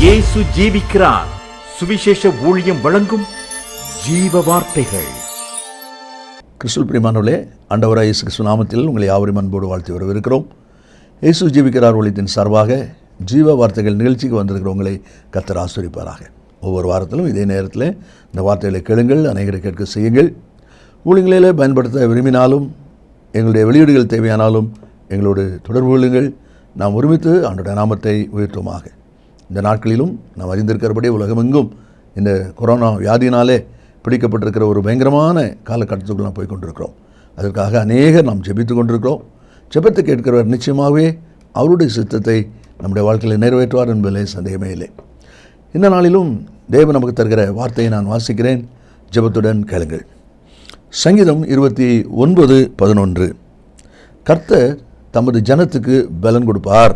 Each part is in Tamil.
இயேசு ஜீவிக்கிறார். சுவிசேஷ ஊழியம் வழங்கும் ஜீவ வார்த்தைகள். கிறிஸ்துவில் பிரியமானவர்களே, ஆண்டவராகிய இயேசு கிறிஸ்து நாமத்தில் உங்களை யாவரையும் அன்போடு வாழ்த்தி வரவிருக்கிறோம். இயேசு ஜீவிக்கிறார் ஊழியத்தின் சார்பாக ஜீவ வார்த்தைகள் நிகழ்ச்சிக்கு வந்திருக்கிறவங்களை கர்த்தர் ஆசீர்வதிப்பாராக. ஒவ்வொரு வாரத்திலும் இதே நேரத்தில் இந்த வார்த்தைகளை கேளுங்கள், அநேகரை கேட்க செய்யுங்கள். ஊழியங்களிலே பயன்படுத்த விரும்பினாலும், எங்களுடைய வெளியீடுகள் தேவையானாலும் எங்களோடு தொடர்பு கொள்ளுங்கள். நாம் ஒருமித்து ஆண்டவருடைய நாமத்தை உயர்த்துவோமாக. இந்த நாட்களிலும் நாம் அறிந்திருக்கிறபடி உலகமெங்கும் இந்த கொரோனா வியாதியினாலே பிடிக்கப்பட்டிருக்கிற ஒரு பயங்கரமான காலகட்டத்துக்குள் நாம் போய் கொண்டிருக்கிறோம். அதற்காக அநேகர் நாம் ஜெபித்து கொண்டிருக்கிறோம். ஜெபத்தை கேட்கிறவர் நிச்சயமாகவே அவருடைய சித்தத்தை நம்முடைய வாழ்க்கையில் நிறைவேற்றுவார் என்பதிலே சந்தேகமே இல்லை. இந்த நாளிலும் தேவன் நமக்கு தருகிற வார்த்தையை நான் வாசிக்கிறேன். ஜெபத்துடன் கேளுங்கள். சங்கீதம் 29:11. கர்த்தர் தமது ஜனத்துக்கு பலன் கொடுப்பார்.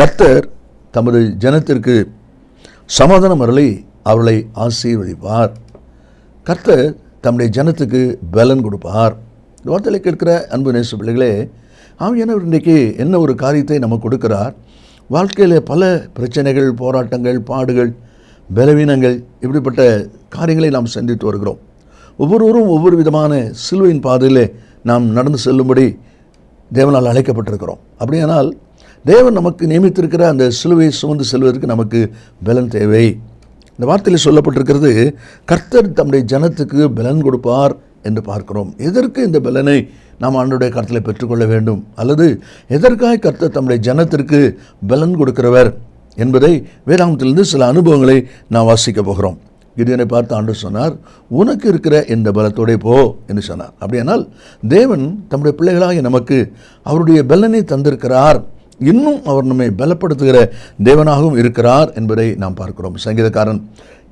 கர்த்தர் தமது ஜனத்திற்கு சமாதானம் அருளி அவர்களை ஆசீர்வதிப்பார். கர்த்தர் தம்முடைய ஜனத்துக்கு பலன் கொடுப்பார். இந்த வார்த்தையை கேட்கிற அன்பு நேச பிள்ளைகளே, ஆவியானவர் இன்றைக்கு என்ன ஒரு காரியத்தை நமக்கு கொடுக்கிறார். வாழ்க்கையில் பல பிரச்சனைகள், போராட்டங்கள், பாடுகள், பலவீனங்கள், இப்படிப்பட்ட காரியங்களை நாம் சந்தித்து வருகிறோம். ஒவ்வொருவரும் ஒவ்வொரு விதமான சிலுவையின் பாதையில் நாம் நடந்து செல்லும்படி தேவனால் அழைக்கப்பட்டிருக்கிறோம். அப்படியானால் தேவன் நமக்கு நியமித்திருக்கிற அந்த சிலுவையை சுமந்து செல்வதற்கு நமக்கு பலன் தேவை. இந்த வார்த்தையில் சொல்லப்பட்டிருக்கிறது, கர்த்தர் தம்முடைய ஜனத்துக்கு பலன் கொடுப்பார் என்று பார்க்கிறோம். எதற்கு இந்த பலனை நாம் ஆண்டவருடைய கருத்தில் பெற்றுக்கொள்ள வேண்டும், அல்லது எதற்காக கர்த்தர் தம்முடைய ஜனத்திற்கு பலன் கொடுக்கிறவர் என்பதை வேதாகமத்திலிருந்து சில அனுபவங்களை நாம் வாசிக்க போகிறோம். கிதியோனை பார்த்து ஆண்டவர் சொன்னார், உனக்கு இருக்கிற இந்த பலத்தோடே போ என்று சொன்னார். அப்படியானால் தேவன் தம்முடைய பிள்ளைகளாக நமக்கு அவருடைய பலனை தந்திருக்கிறார். இன்னும் அவர் நம்மை பலப்படுத்துகிற தேவனாகவும் இருக்கிறார் என்பதை நாம் பார்க்கிறோம். சங்கீதக்காரன்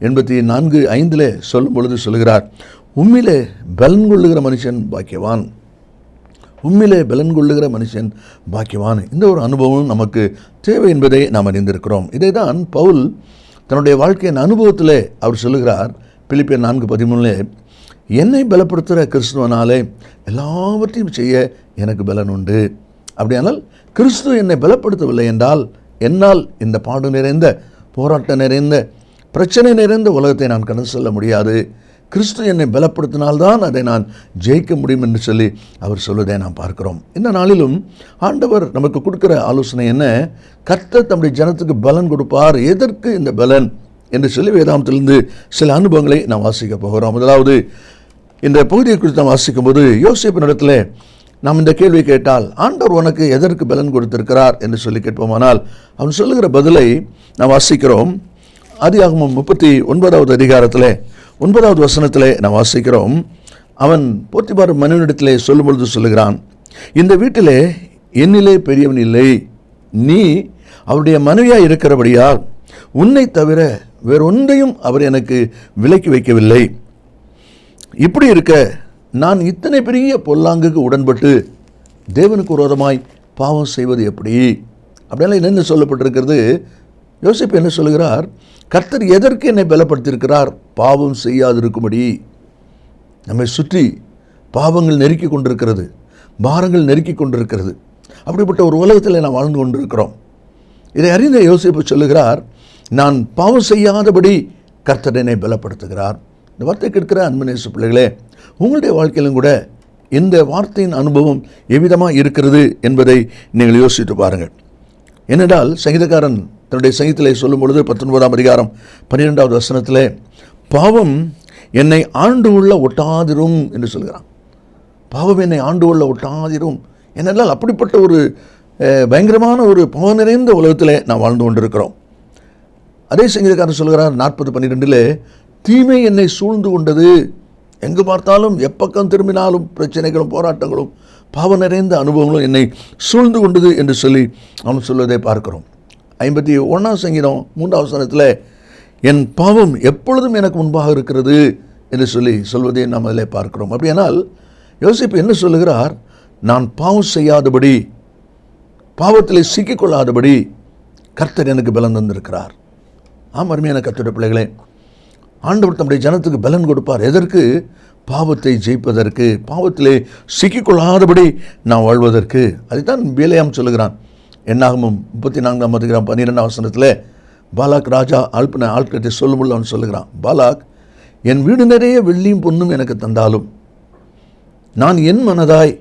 84:5 சொல்லும் பொழுது சொல்கிறார், உம்மிலே பலன் கொள்ளுகிற மனுஷன் பாக்கியவான். உம்மிலே பலன் கொள்ளுகிற மனுஷன் பாக்கியவான். இந்த ஒரு அனுபவம் நமக்கு தேவை என்பதை நாம் அறிந்திருக்கிறோம். இதை தான் பவுல் தன்னுடைய வாழ்க்கையின் அனுபவத்தில் அவர் சொல்லுகிறார். பிலிப்பியர் 4:13, என்னை பலப்படுத்துகிற கிறிஸ்துவனாலே எல்லாவற்றையும் செய்ய எனக்கு பலன் உண்டு. அப்படியானால் கிறிஸ்து என்னை பலப்படுத்தவில்லை என்றால் என்னால் இந்த பாடு நிறைந்த, போராட்டம் நிறைந்த, பிரச்சனை நிறைந்த உலகத்தை நான் கடந்து செல்ல முடியாது. கிறிஸ்து என்னை பலப்படுத்தினால்தான் அதை நான் ஜெயிக்க முடியும் என்று சொல்லி அவர் சொல்வதை நாம் பார்க்கிறோம். இந்த நாளிலும் ஆண்டவர் நமக்கு கொடுக்கிற ஆலோசனை என்ன? கர்த்தர் தம்முடைய ஜனத்துக்கு பலன் கொடுப்பார். எதற்கு இந்த பலன் என்று சொல்லி வேதாகமத்திலிருந்து சில அனுபவங்களை நாம் வாசிக்க போகிறோம். முதலாவது, இந்த பகுதியை குறித்து நாம் வாசிக்கும் போது யோசேப்பினிடத்தில் நாம் இந்த கேள்வி கேட்டால், ஆண்டவர் உனக்கு எதற்கு பலன் கொடுத்திருக்கிறார் என்று சொல்லி கேட்போமானால் அவன் சொல்லுகிற பதிலை நாம் வாசிக்கிறோம். ஆதியாகமம் 39வது அதிகாரத்தில் 9வது வசனத்தில் நாம் வாசிக்கிறோம். அவன் போத்திபார் மனைவியிடத்திலே சொல்லும் பொழுது சொல்லுகிறான், இந்த வீட்டிலே என்னிலே பெரியவன் இல்லை, நீ அவருடைய மனைவியாக இருக்கிறபடியால் உன்னை தவிர வேறொன்றையும் அவர் எனக்கு விலக்கி வைக்கவில்லை. இப்படி இருக்க நான் இத்தனை பெரிய பொல்லாங்குக்கு உடன்பட்டு தேவனுக்கு விரோதமாய் பாவம் செய்வது எப்படி? அப்படியெல்லாம் என்ன சொல்லப்பட்டிருக்கிறது? யோசேப்பு என்ன சொல்லுகிறார்? கர்த்தர் எதற்கு என்னை பலப்படுத்தியிருக்கிறார்? பாவம் செய்யாதிருக்கும்படி. நம்மை சுற்றி பாவங்கள் நெருக்கி கொண்டிருக்கிறது, பாரங்கள் நெருக்கி கொண்டிருக்கிறது. அப்படிப்பட்ட ஒரு உலகத்தில் நாம் வாழ்ந்து கொண்டிருக்கிறோம். இதை அறிந்த யோசேப்பு சொல்லுகிறார், நான் பாவம் செய்யாதபடி கர்த்தர் என்னை பலப்படுத்துகிறார். இந்த வார்த்தை கேட்கிற அன்பு நேச பிள்ளைகளே, உங்களுடைய வாழ்க்கையிலும் கூட இந்த வார்த்தையின் அனுபவம் எவ்விதமாக இருக்கிறது என்பதை நீங்கள் யோசித்து பாருங்கள். ஏனென்றால் சங்கீதக்காரன் தன்னுடைய சங்கீதத்திலே சொல்லும் பொழுது 19ஆம் அதிகாரம் 12வது வசனத்திலே, பாவம் என்னை ஆண்டு உள்ள ஒட்டாதிரும் என்று சொல்கிறான். பாவம் என்னை ஆண்டு உள்ள ஒட்டாதிரும். ஏனென்றால் அப்படிப்பட்ட ஒரு பயங்கரமான ஒரு பாவம் நிறைந்த உலகத்தில் நாம் வாழ்ந்து கொண்டிருக்கிறோம். அதே சங்கீதக்காரன் சொல்கிறார் 40:12, தீமை என்னை சூழ்ந்து கொண்டது. எங்கு பார்த்தாலும் எப்பக்கம் திரும்பினாலும் பிரச்சனைகளும் போராட்டங்களும் பாவம் நிறைந்த அனுபவங்களும் என்னை சூழ்ந்து கொண்டது என்று சொல்லி அவன் சொல்வதை பார்க்கிறோம். 51ஆம் சங்கீதம் 3வது வசனத்தில், என் பாவம் எப்பொழுதும் எனக்கு முன்பாக இருக்கிறது என்று சொல்லி சொல்வதை நாம் அதில் பார்க்கிறோம். அப்படியானால் யோசேப்பு என்ன சொல்லுகிறார்? நான் பாவம் செய்யாதபடி, பாவத்தில் சிக்கிக்கொள்ளாதபடி கர்த்தர் எனக்கு பலன் தந்திருக்கிறார். ஆம், அருமையான கர்த்தருடைய பிள்ளைகளே, ஆண்டவர் தம்முடைய ஜனத்துக்கு பலன் கொடுப்பார். எதற்கு? பாவத்தை ஜெயிப்பதற்கு, பாவத்திலே சிக்கிக்கொள்ளாதபடி நாம் வாழ்வதற்கு. அதைத்தான் பிலேயாம் சொல்லுகிறான். என்னாகமம் 34ஆம் அதிகாரம் 12ஆம் வசனத்தில், பாலாக் ராஜா அனுப்பின ஆட்களை சொல்லும்போது அவன் சொல்லுகிறான், பாலாக், என் வீடு நிறைய வெள்ளியும் பொன்னும் எனக்கு தந்தாலும் நான் என் மனதாய்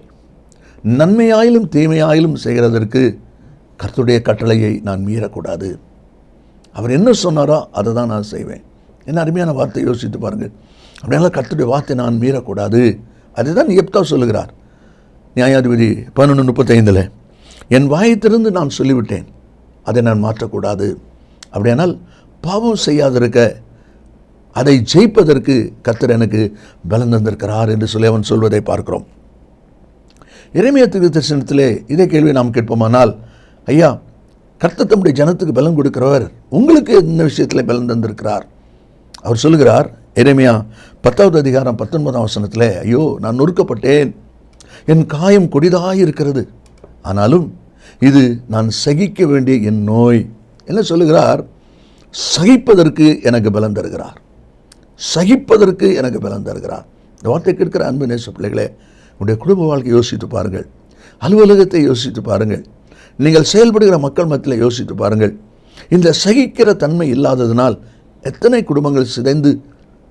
நன்மையாயிலும் தீமையாயிலும் செய்கிறதற்கு கர்த்தருடைய கட்டளையை நான் மீறக்கூடாது. அவர் என்ன சொன்னாரோ அதை தான் நான் செய்வேன். என்ன அருமையான வார்த்தை, யோசித்து பாருங்கள். அப்படினால கர்த்தருடைய வார்த்தை நான் மீறக்கூடாது. அதுதான் எப்தா சொல்லுகிறார். நியாயாதிபதி 11:35 என் வாயத்திலிருந்து நான் சொல்லிவிட்டேன், அதை நான் மாற்றக்கூடாது. அப்படியானால் பாவம் செய்யாதிருக்க, அதை ஜெயிப்பதற்கு கர்த்தர் எனக்கு பலன் தந்திருக்கிறார் என்று சொல்லி அவன் சொல்வதை பார்க்கிறோம். எரேமியா தீர்க்கதரிசனத்திலே இதே கேள்வியை நாம் கேட்போமானால், ஐயா, கர்த்தர் தம்முடைய ஜனத்துக்கு பலன் கொடுக்கிறவர், உங்களுக்கு இந்த விஷயத்தில் பலன் தந்திருக்கிறார். அவர் சொல்லுகிறார், எரேமியா 10வது அதிகாரம் 19ஆம் வசனத்தில், ஐயோ, நான் நொறுக்கப்பட்டேன், என் காயம் கொடிதாக இருக்கிறது, ஆனாலும் இது நான் சகிக்க வேண்டிய என் நோய். என்ன சொல்லுகிறார்? சகிப்பதற்கு எனக்கு பலன் தருகிறார், சகிப்பதற்கு எனக்கு பலன் தருகிறார். இந்த வார்த்தை கேட்கிற அன்பு நேச பிள்ளைகளே, உங்களுடைய குடும்ப வாழ்க்கை யோசித்து பாருங்கள், அலுவலகத்தை யோசித்து பாருங்கள், நீங்கள் செயல்படுகிற மக்கள் மத்தியில் யோசித்து பாருங்கள். இந்த சகிக்கிற தன்மை இல்லாததினால் எத்தனை குடும்பங்கள் சிதைந்து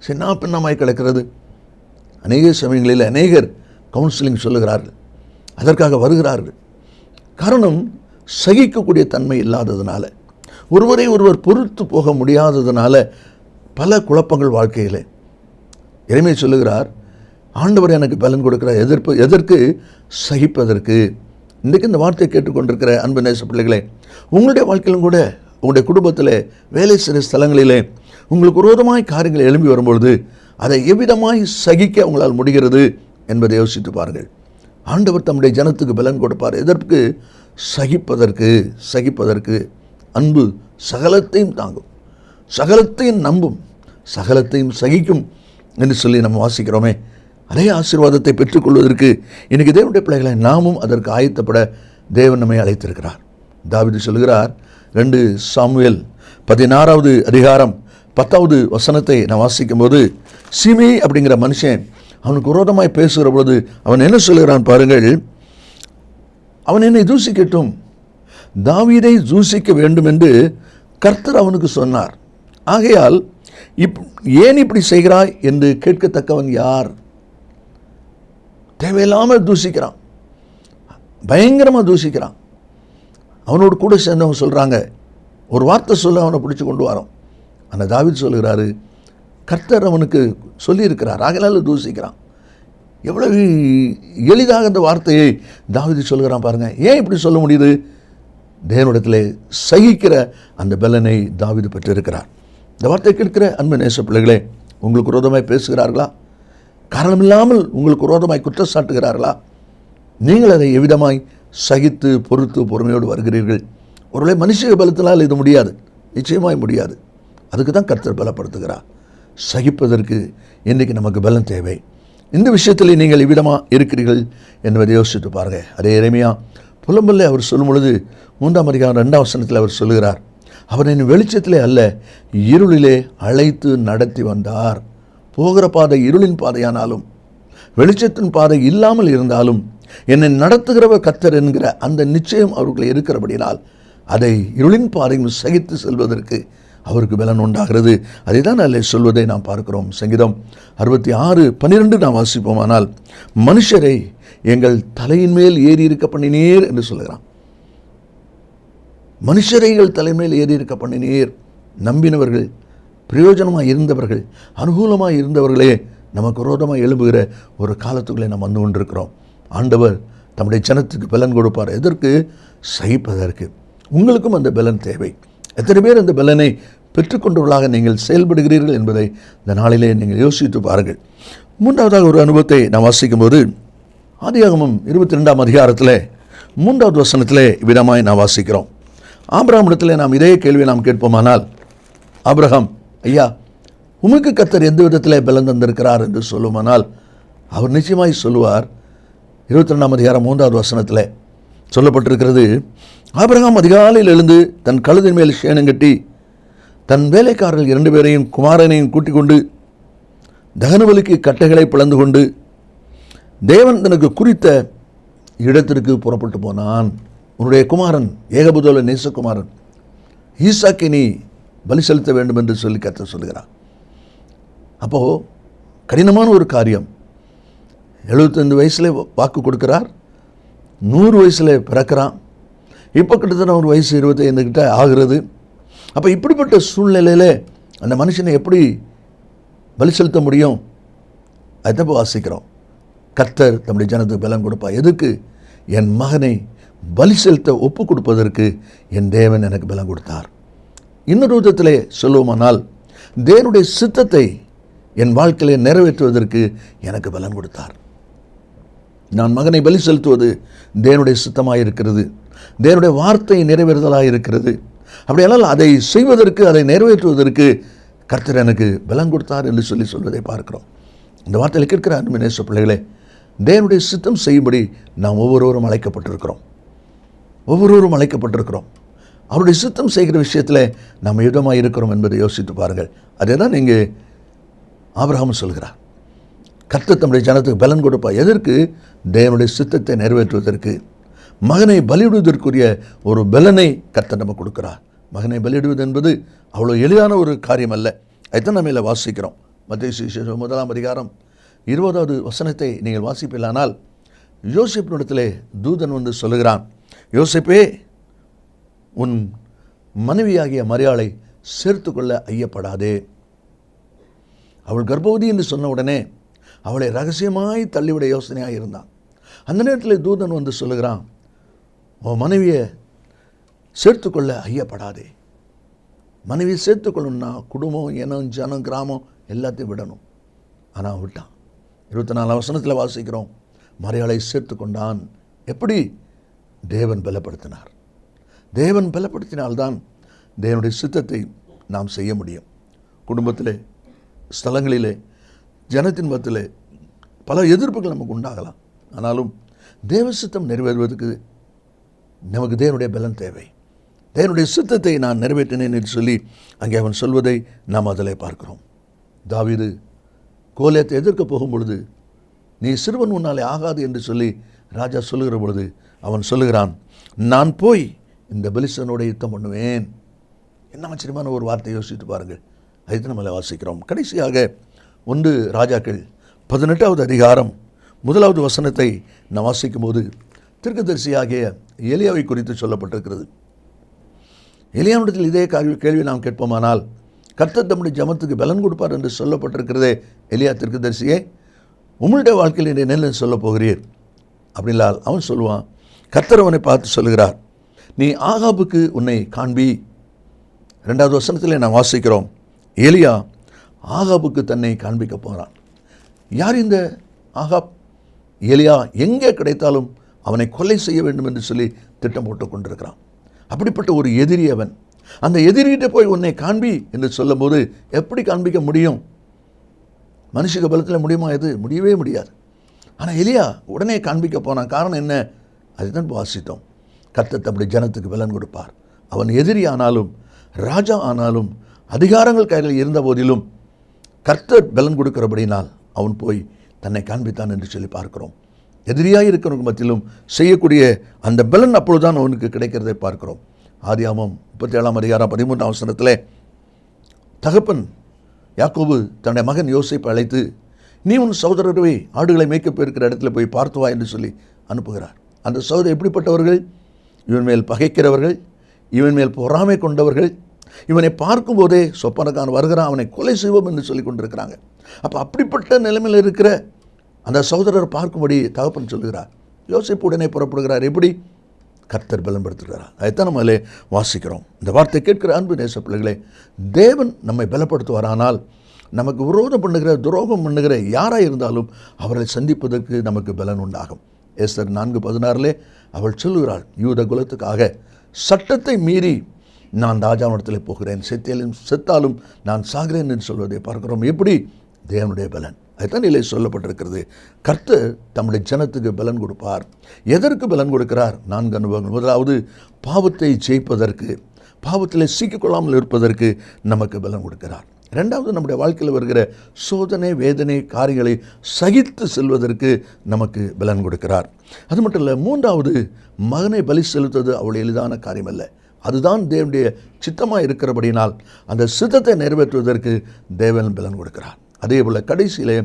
சின்ன பின்னமாய் கிடக்கிறது. அநேக சமயங்களில் அநேகர் கவுன்சிலிங் சொல்லுகிறார்கள், அதற்காக வருகிறார்கள். காரணம், சகிக்கக்கூடிய தன்மை இல்லாததுனால, ஒருவரை ஒருவர் பொறுத்து போக முடியாததுனால பல குழப்பங்கள் வாழ்க்கையில். எரேமியா சொல்லுகிறார், ஆண்டவர் எனக்கு பலன் கொடுக்கிறார். எதற்கு? சகிப்பதற்கு. இன்றைக்கு இந்த வார்த்தையை கேட்டுக்கொண்டிருக்கிற அன்பு நேச பிள்ளைகளே, உங்களுடைய வாழ்க்கையிலும் கூட, உங்களுடைய குடும்பத்தில், வேலை செய்கிற ஸ்தலங்களிலே உங்களுக்கு விரோதமாய் காரியங்கள் எழும்பி வரும்பொழுது அதை எவ்விதமாய் சகிக்க உங்களால் முடிகிறது என்பதை யோசித்து பாருங்கள். ஆண்டவர் தம்முடைய ஜனத்துக்கு பலன் கொடுப்பார். எதற்கு? சகிப்பதற்கு. சகிப்பதற்கு. அன்பு சகலத்தையும் தாங்கும், சகலத்தையும் நம்பும், சகலத்தையும் சகிக்கும் என்று சொல்லி நம்ம வாசிக்கிறோமே. அதே ஆசீர்வாதத்தை பெற்றுக்கொள்வதற்கு இன்றைக்கி தேவனுடைய பிள்ளைகளை நாமும் அதற்கு ஆயத்தப்பட தேவன் நம்மை அழைத்திருக்கிறார். தாவீது சொல்கிறார், 2 சாமுவேல் 16வது அதிகாரம் 10வது வசனத்தை நான் வாசிக்கும் போது, சிமி அப்படிங்கிற மனுஷன் அவனுக்கு விரோதமாய் பேசுகிற பொழுது அவன் என்ன சொல்கிறான் பாருங்கள். அவன் என்னை தூசிக்கட்டும், தாவீதை தூசிக்க வேண்டும் என்று கர்த்தர் அவனுக்கு சொன்னார். ஆகையால் ஏன் இப்படி செய்கிறாய் என்று கேட்கத்தக்கவன் யார்? தேவையில்லாமல் தூசிக்கிறான், பயங்கரமாக தூசிக்கிறான். அவனோடு கூட சேர்ந்தவங்க சொல்கிறாங்க, ஒரு வார்த்தை சொல்ல அவனை பிடிச்சி கொண்டு வரோம். ஆனால் தாவீது சொல்கிறாரு, கர்த்தர் அவனுக்கு சொல்லியிருக்கிறார், ஆகையால் தூசிக்கிறான். எவ்வளவு எளிதாக அந்த வார்த்தையை தாவீது சொல்கிறான் பாருங்கள். ஏன் இப்படி சொல்ல முடியுது? தேவனிடத்தில் சகிக்கிற அந்த பலனை தாவீது பெற்றிருக்கிறார். இந்த வார்த்தை கேட்கிற அன்பு நேச பிள்ளைகளே, உங்களுக்கு விரோதமாய் பேசுகிறார்களா? காரணமில்லாமல் உங்களுக்கு விரோதமாய் குற்றம் சாட்டுகிறார்களா? நீங்கள் அதை எவ்விதமாய் சகித்து பொறுத்து பொறுமையோடு வருகிறீர்கள்? ஒருவேளை மனுஷ பலத்தினால் இது முடியாது, நிச்சயமாய் முடியாது. அதுக்கு தான் கர்த்தர் பலப்படுத்துகிறார். சகிப்பதற்கு இன்றைக்கு நமக்கு பலம் தேவை. இந்த விஷயத்தில் நீங்கள் இவ்விதமாக இருக்கிறீர்கள் என்பதை யோசித்து பாருங்கள். அதே எரேமியா புலம்பல்ல அவர் சொல்லும் பொழுது 3ஆம் அதிகாரம் 2ஆம் வசனத்தில் அவர் சொல்லுகிறார், அவர் என் வெளிச்சத்திலே அல்ல இருளிலே அழைத்து நடத்தி வந்தார். போகிற பாதை இருளின் பாதையானாலும் வெளிச்சத்தின் பாதை இல்லாமல் இருந்தாலும் என்னை நடத்துகிறவர் கர்த்தர் என்கிற அந்த நிச்சயம் அவர்களை இருக்கிறபடினால் அதை இருளின் பாதையும் சகித்து செல்வதற்கு அவருக்கு பலன் உண்டாகிறது. அதை தான் அதில் சொல்வதை நாம் பார்க்கிறோம். சங்கீதம் 66:12 நாம் வாசிப்போமானால், மனுஷரை எங்கள் தலையின் மேல் ஏறி இருக்க பண்ணினீர் என்று சொல்லுகிறான். மனுஷரை எங்கள் தலைமையில் ஏறி இருக்க பண்ணினீர். நம்பினவர்கள், பிரயோஜனமாக இருந்தவர்கள், அனுகூலமாக இருந்தவர்களே நமக்கு விரோதமாக எழும்புகிற ஒரு காலத்துக்குள்ளே நாம் வந்து கொண்டிருக்கிறோம். ஆண்டவர் தம்முடைய ஜனத்துக்கு பலன் கொடுப்பார். எதற்கு? சகிப்பதற்கு. உங்களுக்கும் அந்த பலன் தேவை. எத்தனை பேர் அந்த பலனை பெற்றுக்கொண்டவர்களாக நீங்கள் செயல்படுகிறீர்கள் என்பதை இந்த நாளிலே நீங்கள் யோசித்து பாருங்கள். 3வது ஒரு அனுபவத்தை நாம் வாசிக்கும்போது, ஆதியாகமம் 22ஆம் அதிகாரத்தில் 3வது வசனத்திலே விதமாய் நாம் வாசிக்கிறோம். ஆபிரகாமிடத்தில் நாம் இதே கேள்வியை நாம் கேட்போமானால், ஆபிரகாம், ஐயா, உமக்கு கர்த்தர் எந்த விதத்தில் பலன் தந்திருக்கிறார் என்று சொல்லுமானால் அவர் நிச்சயமாய் சொல்லுவார். 22ஆம் அதிகாரம் 3வது வசனத்தில் சொல்லப்பட்டிருக்கிறது, ஆபிரகாம் அதிகாலையில் எழுந்து தன் கழுதின் மேல் சேணம் கட்டி தன் வேலைக்காரர்கள் 2 பேரையும் குமாரனையும் கூட்டிக் கொண்டு தகனபலிக்கு கட்டைகளை பிளந்து கொண்டு தேவன் தனக்கு குறித்த இடத்திற்கு புறப்பட்டு போனான். உன்னுடைய குமாரன், ஏகபுதோல நேசகுமாரன் ஈசாக்கை நீ பலி செலுத்த வேண்டும் என்று சொல்லி கர்த்தர் சொல்கிறார். அப்போது கடினமான ஒரு காரியம். 75 வயசில் வாக்கு கொடுக்கிறார், 100 வயசில் பிறக்கிறான். இப்போ கிட்டத்தட்ட ஒரு வயசு 25 கிட்ட ஆகிறது. அப்போ இப்படிப்பட்ட சூழ்நிலையில் அந்த மனுஷனை எப்படி பலி செலுத்த முடியும்? அதுதான் வாசிக்கிறோம். கர்த்தர் தம்முடைய ஜனத்துக்கு பலன் கொடுப்பா. எதுக்கு? என் மகனை பலி செலுத்த ஒப்பு கொடுப்பதற்கு என் தேவன் எனக்கு பலன் கொடுத்தார். இன்னொரு விதத்திலே சொல்லுவோமானால், தேவனுடைய சித்தத்தை என் வாழ்க்கையிலே நிறைவேற்றுவதற்கு எனக்கு பலன் கொடுத்தார். நான் மகனை பலி செலுத்துவது தேவனுடைய சித்தமாக இருக்கிறது, தேவனுடைய வார்த்தை நிறைவேறுதலாக இருக்கிறது. அப்படியானால் அதை செய்வதற்கு, அதை நிறைவேற்றுவதற்கு கர்த்தர் எனக்கு பலன் கொடுத்தார் என்று சொல்வதை பார்க்கிறோம். இந்த வார்த்தையில் கேட்கிற அன்பு நேச பிள்ளைகளே, தேவனுடைய சித்தம் செய்யும்படி நாம் ஒவ்வொருவரும் அழைக்கப்பட்டிருக்கிறோம். அவருடைய சித்தம் செய்கிற விஷயத்தில் நாம் யுதமாக இருக்கிறோம் என்பதை யோசித்து பாருங்கள். அதே தான் இங்கே ஆபிரகாம் சொல்கிறார். கர்த்தர் தம்முடைய ஜனத்துக்கு பலன் கொடுப்பா. எதற்கு? தேவனுடைய சித்தத்தை நிறைவேற்றுவதற்கு, மகனை பலியிடுவதற்குரிய ஒரு பலனை கர்த்தர் நம்ம கொடுக்கிறார். மகனை பலியிடுவது என்பது அவ்வளோ எளிதான ஒரு காரியம் அல்ல. அதுதான் நம்ம இதில் வாசிக்கிறோம். மத்தேயு சுவிசேஷம் 1 அதிகாரம் 20வது வசனத்தை நீங்கள் வாசிப்பீர்களானால், யோசேப்பினிடத்திலே தூதன் வந்து சொல்லுகிறான், யோசேப்பே, உன் மனைவியாகிய மரியாளை சேர்த்து கொள்ள ஐயப்படாதே. அவள் கர்ப்பவதி என்று சொன்ன உடனே அவளை ரகசியமாய் தள்ளிவிட யோசனையாக இருந்தான். அந்த நேரத்தில் தூதன் வந்து சொல்லுகிறான், உன் மனைவியை சேர்த்துக்கொள்ள ஐயப்படாதே. மனைவியை சேர்த்துக்கொள்ளணும்னா குடும்பம், இனம், ஜனம், கிராமம் எல்லாத்தையும் விடணும். ஆனால் விட்டான். 24 வசனத்தில் வாசிக்கிறோம், மரியாளை சேர்த்து கொண்டான். எப்படி? தேவன் பலப்படுத்தினார். தேவன் பலப்படுத்தினால்தான் தேவனுடைய சித்தத்தை நாம் செய்ய முடியும். குடும்பத்திலே, ஸ்தலங்களிலே, ஜனத்தின் மத்தியிலே பல எதிர்ப்புகள் நமக்கு உண்டாகலாம். ஆனாலும் தேவ சித்தம் நிறைவேறுவதற்கு நமக்கு தேவனுடைய பலன் தேவை. தேவனுடைய சித்தத்தை நான் நிறைவேற்றினேன் என்று சொல்லி அங்கே அவன் சொல்வதை நாம் அதில் பார்க்கிறோம். தாவீது கோலியாத்தை எதிர்க்க போகும் பொழுது, நீ சிறுவன் உன்னாலே ஆகாது என்று சொல்லி ராஜா சொல்லுகிற பொழுது அவன் சொல்லுகிறான், நான் போய் இந்த பெலிஸ்தனோட யுத்தம் பண்ணுவேன். என்ன ஆச்சரியமான ஒரு வார்த்தை, யோசித்து பாருங்கள். அதுதான் நம்மளை வாசிக்கிறோம். கடைசியாக 1 ராஜாக்கள் 18வது அதிகாரம் 1வது வசனத்தை நான் வாசிக்கும் போது தீர்க்கதரிசியாகிய எலியாவை குறித்து சொல்லப்பட்டிருக்கிறது. எலியாவிடத்தில் இதே கேள்வி நாம் கேட்போமானால், கர்த்தர் தம்முடைய ஜனத்துக்கு பலன் கொடுப்பார் என்று சொல்லப்பட்டிருக்கிறதே, எலியா தீர்க்கதரிசியே, உங்களுடைய வாழ்க்கையில் இன்றைய நெல் சொல்ல போகிறீர் அப்படின்னால் அவன் சொல்லுவான், கர்த்தர் அவனை பார்த்து சொல்லுகிறார், நீ ஆகாபுக்கு உன்னை காண்பி. 2வது வசனத்தில் நான் வாசிக்கிறோம், எலியா ஆகாபுக்கு தன்னை காண்பிக்க போகிறான். யார் இந்த ஆகாப்? எலியா எங்கே கிடைத்தாலும் அவனை கொலை செய்ய வேண்டும் என்று சொல்லி திட்டம் போட்டு கொண்டிருக்கிறான். அப்படிப்பட்ட ஒரு எதிரி அவன். அந்த எதிரிகிட்ட போய் உன்னை காண்பி என்று சொல்லும் போது எப்படி காண்பிக்க முடியும்? மனுஷக பலத்தில் முடியுமா? எது? முடியவே முடியாது. ஆனால் எலியா உடனே காண்பிக்க போனான். காரணம் என்ன? அதுதான் வாசித்தோம். கர்த்தர் தம்முடைய ஜனத்துக்கு பலன் கொடுப்பார். அவன் எதிரி ஆனாலும், ராஜா ஆனாலும், அதிகாரங்கள் கையில் இருந்த போதிலும் கர்த்தர் பலன் கொடுக்கிறபடினால் அவன் போய் தன்னை காண்பித்தான் என்று சொல்லி பார்க்கிறோம். எதிரியாக இருக்கிறவங்க மத்தியிலும் செய்யக்கூடிய அந்த பலன் அப்பொழுதுதான் அவனுக்கு கிடைக்கிறதை பார்க்கிறோம். ஆதியாகமம் 37 அதிகாரம் 13 வசனத்தில் தகப்பன் யாக்கோபு தன்னுடைய மகன் யோசேப்பை அழைத்து, நீ உன் சகோதரரை ஆடுகளை மேய்க்க போயிருக்கிற இடத்துல போய் பார்த்து வா என்று சொல்லி அனுப்புகிறார். அந்த சகோதரர் எப்படிப்பட்டவர்கள்? இவன் மேல் பகைக்கிறவர்கள், இவன் மேல் பொறாமை கொண்டவர்கள், இவனை பார்க்கும்போதே சொப்பனக்கான் வருகிறான், அவனை கொலை செய்வோம் என்று சொல்லி கொண்டிருக்கிறாங்க. அப்போ அப்படிப்பட்ட நிலைமையில் இருக்கிற அந்த சகோதரர் பார்க்கும்படி தகப்பன் சொல்லுகிறார். யோசேப்பு உடனே புறப்படுகிறார். எப்படி? கர்த்தர் பலப்படுத்துகிறார். அதைத்தான் நம்ம அதில் வாசிக்கிறோம். இந்த வார்த்தை கேட்கிற அன்பு நேச பிள்ளைகளே, தேவன் நம்மை பலப்படுத்துவாரானால் நமக்கு விரோதம் பண்ணுகிற, துரோகம் பண்ணுகிற யாராக இருந்தாலும் அவர்களை சந்திப்பதற்கு நமக்கு பலன் உண்டாகும். எஸ்தர் 4:16 அவள் சொல்லுகிறாள், யூத குலத்துக்காக சட்டத்தை மீறி நான் ராஜாவிடத்தில் போகிறேன், செத்தாலும் நான் சாகிறேன் என்று சொல்வதை பார்க்கிறோம். எப்படி? தேவனுடைய பலன். அதுதான் நிலை சொல்லப்பட்டிருக்கிறது. கர்த்தர் தம்முடைய ஜனத்துக்கு பலன் கொடுப்பார். எதற்கு பலன் கொடுக்கிறார்? 4 அனுபவங்கள். முதலாவது, பாவத்தை ஜெயிப்பதற்கு, பாவத்தில் சிக்கிக்கொள்ளாமல் இருப்பதற்கு நமக்கு பலன் கொடுக்கிறார். 2வது, நம்முடைய வாழ்க்கையில் வருகிற சோதனை, வேதனை, காரியங்களை சகித்து செல்வதற்கு நமக்கு பலன் கொடுக்கிறார். அது மட்டும் இல்லை, 3வது, மகனை பலி செலுத்துவது அவ்வளோ எளிதான காரியம் அல்ல. அதுதான் தேவனுடைய சித்தமாக இருக்கிறபடினால் அந்த சித்தத்தை நிறைவேற்றுவதற்கு தேவன் பலன் கொடுக்கிறார். அதே போல் கடைசியிலே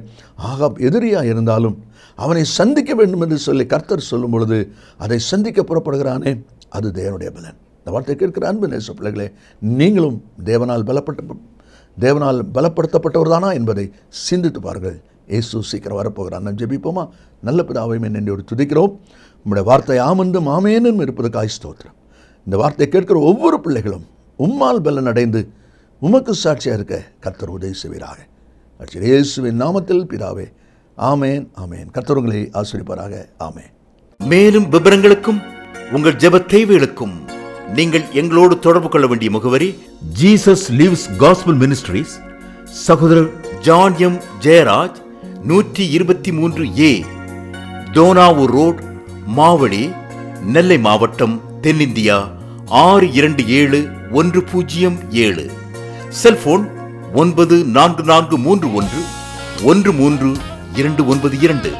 ஆகாப் எதிரியாக இருந்தாலும் அவனை சந்திக்க வேண்டும் என்று சொல்லி கர்த்தர் சொல்லும் பொழுது அதை சந்திக்க புறப்படுகிறானே, அது தேவனுடைய பலன். இந்த வார்த்தை கேட்கிற அன்பு நேச பிள்ளைகளே, நீங்களும் தேவனால் பலப்படுத்தப்பட்டவர் தானா என்பதை சிந்தித்து பாருங்கள். இயேசு சீக்கிரம் வரப்போகிறான். நாம் ஜெபிப்போமா? நல்ல பிதாவை நன்றியோடு துதிக்கிறோம். உம்முடைய வார்த்தை ஆமென்றும் ஆமெனும் இருப்பதற்காய் ஸ்தோத்திரம். இந்த வார்த்தை கேட்கிற ஒவ்வொரு பிள்ளைகளும் உம்மால் பலன் அடைந்து உமக்கு சாட்சியாக இருக்க கர்த்தர் உதவி செய்வீராக. இயேசுவின் நாமத்தில் பிதாவே, ஆமேன் ஆமேன். கர்த்தர் உங்களை ஆசீர்வதிப்பாராக. ஆமேன். மேலும் விவரங்களுக்கும் உங்கள் ஜெப தேவைகளுக்கும் நீங்கள் எங்களோடு தொடர்பு கொள்ள வேண்டிய முகவரி ஜீசஸ் லிவ்ஸ் காஸ்பல் மினிஸ்ட்ரீஸ், சகோதரர் John M Jeyaraj, 123A Dohnavur road, Mavadi, Nellai மாவட்டம், தென்னிந்தியா 627107. செல்போன் 9443113292.